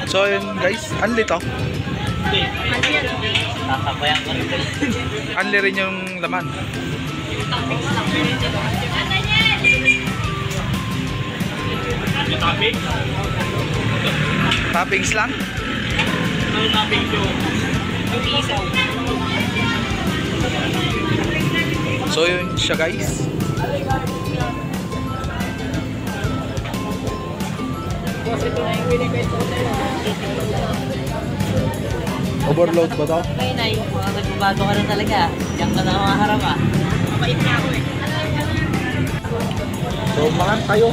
So yun guys, unli to. Unli rin yung laman. Toppings lang? So yun siya guys. Overload ba to? Ay, nay, nagbabago ka na talaga. Diyan ka na makaharap ah. Mabait na ako eh. So, makan tayo.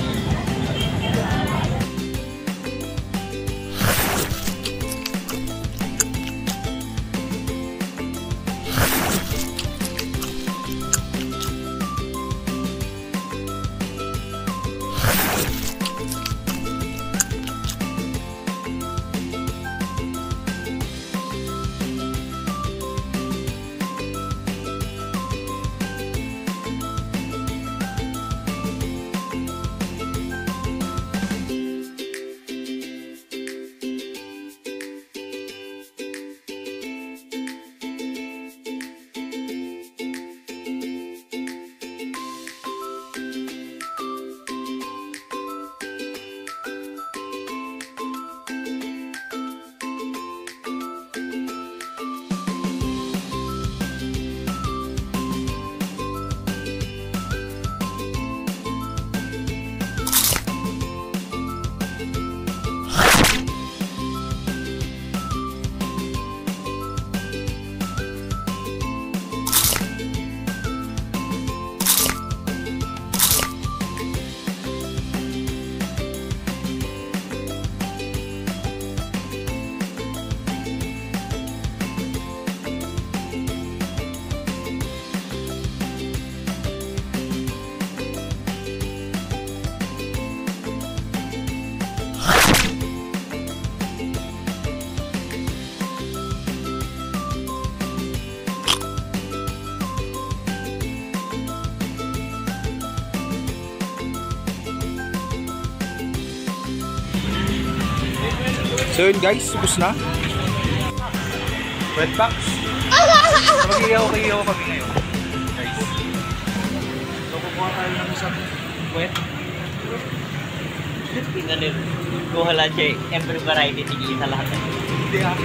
So yun guys, subos na. Wet box. Mag-iyaw kami ngayon guys. So kukuha tayo ng isang wet. Kuha lang siya every variety tigil sa lahat. Hindi ah.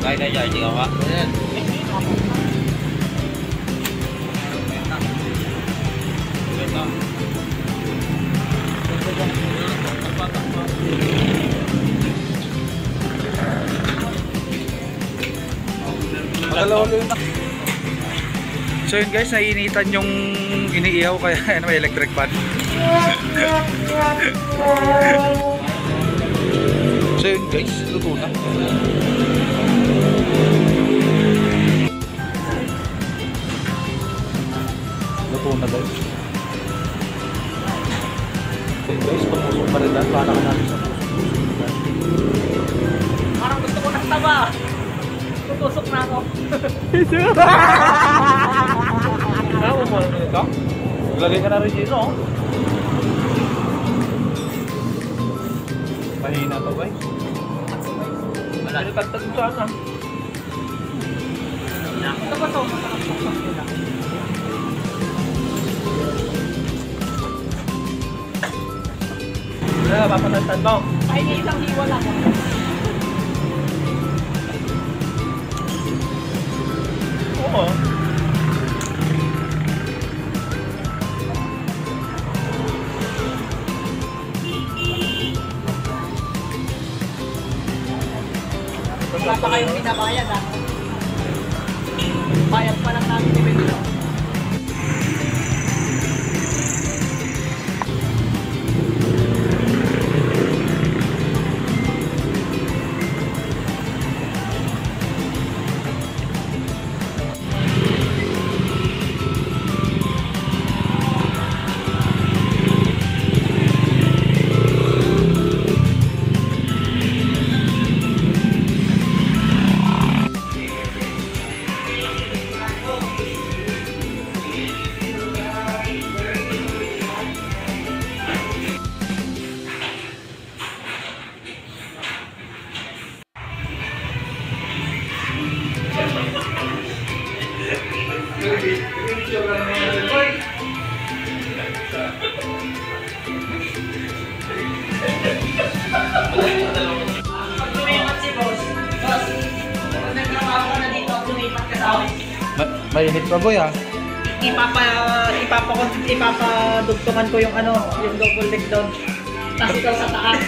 Kaya na dyan, hindi ka ba? So yun guys, naiinitan yung iniihaw kaya may electric pan. So yun guys, luto na. Luto na guys. So guys, pagmusok pa rin dahil para ka natin sa pusok. Parang gusto ko ng taba. Tutusok na ako. Ano mo na ito? Lagay ka na rin dito. Mahina to guys. Wala. Tagtag mo sana. Ito ba ito? Wala, papanatan mo. Ay, isang hiwa lang. Oo. Wala pa kayong binabayad ha. Bayad pa lang namin ni Benito. Napakainit pa boy ah. Ipapadugtungan ko yung ano, yung double leg down. Tapos ikaw sa taas.